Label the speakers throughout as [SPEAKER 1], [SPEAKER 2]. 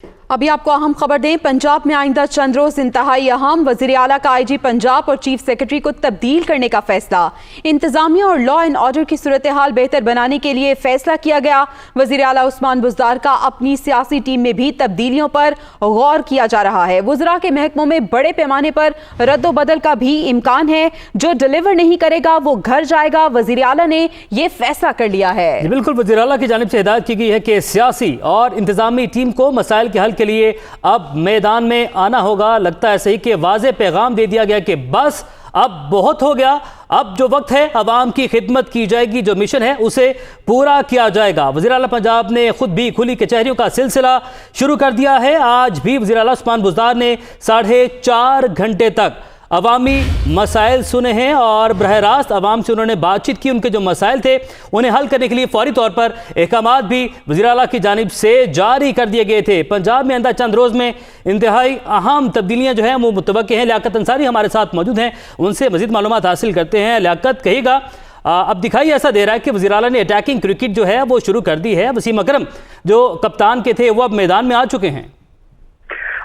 [SPEAKER 1] अभी आपको अहम खबर दें, पंजाब में आइंदा चंद रोज इंतहाई अहम। वजीर आला का आईजी पंजाब और चीफ सेक्रेटरी को तब्दील करने का फैसला। इंतजामिया और लॉ एंड ऑर्डर की सूरत हाल बेहतर बनाने के लिए फैसला किया गया। वजीर आला उस्मान बुज़दार का अपनी सियासी टीम में भी तब्दीलियों पर गौर किया जा रहा है। वज़रा के महकमों में बड़े पैमाने पर रद्दोबदल का भी इम्कान है। जो डिलीवर नहीं करेगा वो घर जाएगा। वजीर आला ने ये फैसला कर लिया है।
[SPEAKER 2] बिल्कुल, वजीर आला की जानिब से हिदायत की गई है कि सियासी और इंतजामी टीम को मसाइल के हल के लिए अब मैदान में आना होगा। लगता है सही कि वाज़ेह पैगाम दे दिया गया कि बस अब बहुत हो गया, अब जो वक्त है अवाम की खिदमत की जाएगी, जो मिशन है उसे पूरा किया जाएगा। वज़ीर आला पंजाब ने खुद भी खुली कचहरियों का सिलसिला शुरू कर दिया है। आज भी वज़ीर आला उस्मान बुज़दार ने 4.5 घंटे तक अवामी मसाइल सुने हैं और बरह रास्त अवाम से उन्होंने बातचीत की। उनके जो मसाइल थे उन्हें हल करने के लिए फौरी तौर पर अहकामात भी वज़ीर आला की जानिब से जारी कर दिए गए थे। पंजाब में आइंदा चंद रोज़ में इंतहाई अहम तब्दीलियाँ जो हैं वो मुतवक्के हैं। लियाकत अंसारी हमारे साथ मौजूद हैं, उनसे मज़ीद मालूमात हासिल करते हैं। लियाकत, कहिएगा अब दिखाई ऐसा दे रहा है कि वज़ीर आला ने अटैकिंग क्रिकेट जो है वो शुरू कर दी है। वसीम अकरम जो कप्तान के थे वो अब मैदान में आ चुके हैं।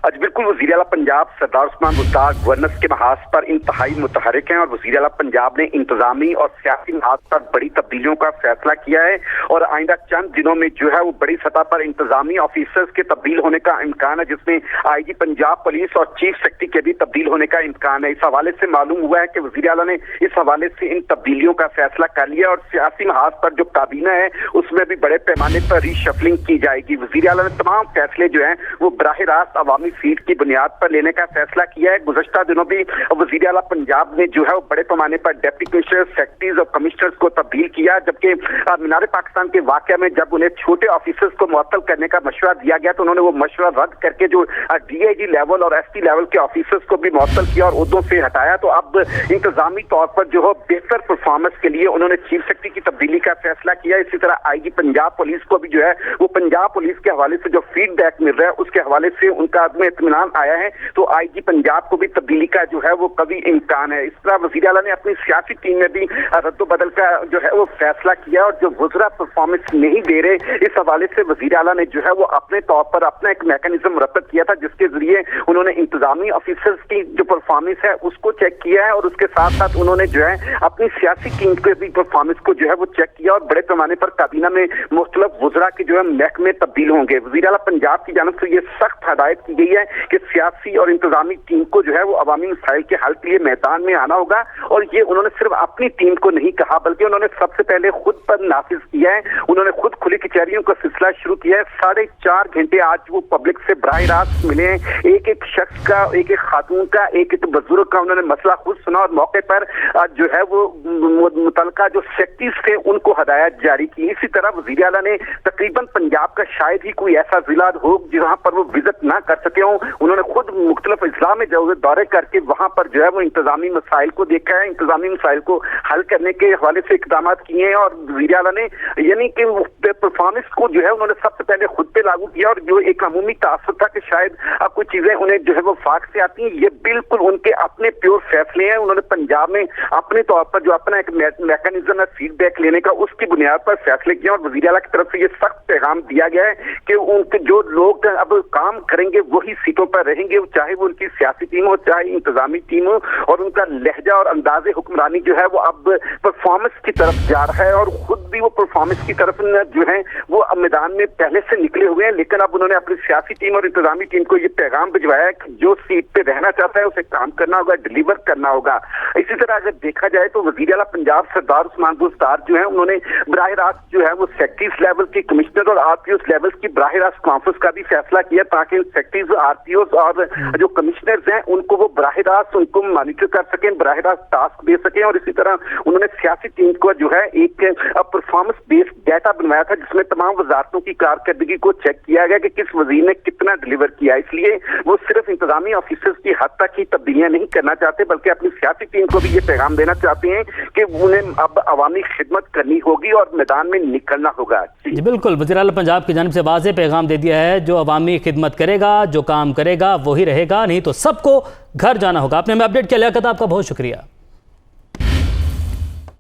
[SPEAKER 3] आज बिल्कुल वज़ीर आला पंजाब सरदार उस्मान बुज़दार गवर्नेंस के महाज पर इंतहाई मुतहरिक हैं और वज़ीर आला पंजाब ने इंतजामी और सियासी महाज पर बड़ी तब्दीलियों का फैसला किया है और आइंदा चंद दिनों में जो है वो बड़ी सतह पर इंतजामी ऑफिसर्स के तब्दील होने का इम्कान है, जिसमें आईजी पंजाब पुलिस और चीफ सेक्रेटरी के भी तब्दील होने का इम्कान है। इस हवाले से मालूम हुआ है कि वज़ीर आला ने इस हवाले से इन तब्दीलियों का फैसला कर लिया और सियासी महाज पर जो काबीना है उसमें भी बड़े पैमाने पर रीशफलिंग की जाएगी। वज़ीर आला ने तमाम फैसले जो है वो बराह रास्त अवामी सीट की बुनियाद पर लेने का फैसला किया है। गुज़श्ता दिनों भी वज़ीर आला पंजाब ने जो है वो बड़े पैमाने पर डिप्टी कमिश्नर, सेक्रेटरीज और कमिश्नर्स को तब्दील किया, जबकि मीनार पाकिस्तान के वाक़या में जब उन्हें छोटे ऑफिसर्स को मुअत्तल करने का मशवरा दिया गया तो उन्होंने वो मशवरा रद्द करके जो डीआईजी लेवल और एसपी लेवल के ऑफिसर्स को भी मुअत्तल किया और उहदों से हटाया। तो अब इंतजामी तौर पर जो है बेहतर परफॉर्मेंस के लिए उन्होंने चीफ सेक्रेटरी की तब्दीली का फैसला किया। इसी तरह आईजी पंजाब पुलिस को भी जो है वो पंजाब पुलिस के हवाले से जो फीडबैक मिल रहा है उसके हवाले से उनका में इत्मीनान आया है, तो आईजी पंजाब को भी तब्दीली का जो है वो कभी इम्कान है। इस तरह वज़ीर आला ने अपनी सियासी टीम में भी रद्दोबदल का जो है वो फैसला किया और जो वज़रा परफॉर्मेंस नहीं दे रहे इस हवाले से वज़ीर आला ने जो है वो अपने तौर पर अपना एक मैकेनिज्म मुरतब किया था, जिसके जरिए उन्होंने इंतजामी ऑफिसर्स की जो परफॉर्मेंस है उसको चेक किया है और उसके साथ साथ उन्होंने जो है अपनी सियासी टीम के भी परफॉर्मेंस को जो है वो चेक किया और बड़े पैमाने पर काबीना में मुख्तलिफ वज़रा के जो है महकमे तब्दील होंगे। वज़ीर आला पंजाब की जानिब से ये सख्त हदायत की गई है कि सियासी और इंतजामी टीम को जो है वो अवामी मसाइल के हल के लिए मैदान में आना होगा और ये उन्होंने सिर्फ अपनी टीम को नहीं कहा बल्कि उन्होंने सबसे पहले खुद पर नाफिज किया है। उन्होंने खुद खुली कचहरियों का सिलसिला शुरू किया है। 4.5 घंटे आज वो पब्लिक से बराह रास्त मिले हैं। एक एक शख्स का, एक एक खातून का, एक एक बुजुर्ग का उन्होंने मसला खुद सुना और मौके पर जो है वो मुतलका जो सेक्रेटरीज थे उनको हदायत जारी की। इसी तरह वज़ीर आला ने तकरीबन पंजाब का शायद ही कोई ऐसा जिला हो जहाँ पर वो विजिट ना कर सके हों। उन्होंने खुद मुख्तलिफ इजला में जो दौरे करके वहां पर जो है वो इंतजामी मसाइल को देखा है, इंतजामी मसाइल को हल करने के हवाले से इकदाम किए हैं और वज़ीर आला ने यानी कि परफॉर्मेंस को जो है उन्होंने सबसे पहले खुद पे लागू किया और जो एक अमूमी तासुर था कि शायद कुछ चीजें उन्हें जो है वो फाक से आती हैं, ये बिल्कुल उनके अपने प्योर फैसले हैं। उन्होंने पंजाब में अपने तौर पर जो अपना एक मैकेनिज्म है फीडबैक लेने का उसकी बुनियाद पर फैसले किए और वज़ीर आला की तरफ से ये सख्त पैगाम दिया गया है कि उनके जो लोग अब काम करेंगे वही सीटों पर रहेंगे, चाहे वो उनकी सियासी टीम हो चाहे इंतजामी टीम हो, और उनका लहजा और अंदाजे हुक्मरानी जो है वो अब परफॉर्मेंस की तरफ जा रहा है और खुद भी वो परफॉर्मेंस की तरफ जो है वो अब मैदान में पहले से निकले हुए हैं। लेकिन अब उन्होंने अपनी सियासी टीम और इंतजामी टीम को ये पैगाम भिजवाया कि जो सीट पे रहना चाहता है उसे काम करना होगा, डिलीवर करना होगा। इसी तरह अगर देखा जाए तो वज़ीर आला पंजाब सरदार उस्मान बुज़दार जो है उन्होंने बराह रास्त जो है वो सेक्रेटरीज लेवल के कमिश्नर और आरपीओ लेवल की बराह रास्त कॉन्फ्रेंस का भी फैसला किया ताकि सेक्रेटरीज, आरपीओ और जो कमिश्नर्स हैं उनको वो बराह रास्त उनको मॉनिटर कर सकें, बराह रास्त टास्क दे सकें। और इसी तरह उन्होंने सियासी टीम को जो है एक परफॉर्मेंस बेस्ड डाटा बनवाया था जिसमें तमाम वजारतों की कारकर्दगी को चेक किया गया कि किस वजीर ने कितना डिलीवर किया। इसलिए वो सिर्फ इंतजामी ऑफिसर्स की हद तक ही तब्दीलियां नहीं करना चाहते बल्कि अपनी सियासी टीम को भी ये पैगाम देना चाहते हैं कि उन्हें अब अवामी खिदमत करनी होगी और मैदान में निकलना होगा।
[SPEAKER 2] जी बिल्कुल, वज़ीर आला पंजाब की जानिब से वाज़ेह पैगाम दे दिया है, जो अवामी खिदमत करेगा, जो काम करेगा वही रहेगा, नहीं तो सबको घर जाना होगा। आपने हमें अपडेट किया, लियाकत आपका बहुत शुक्रिया।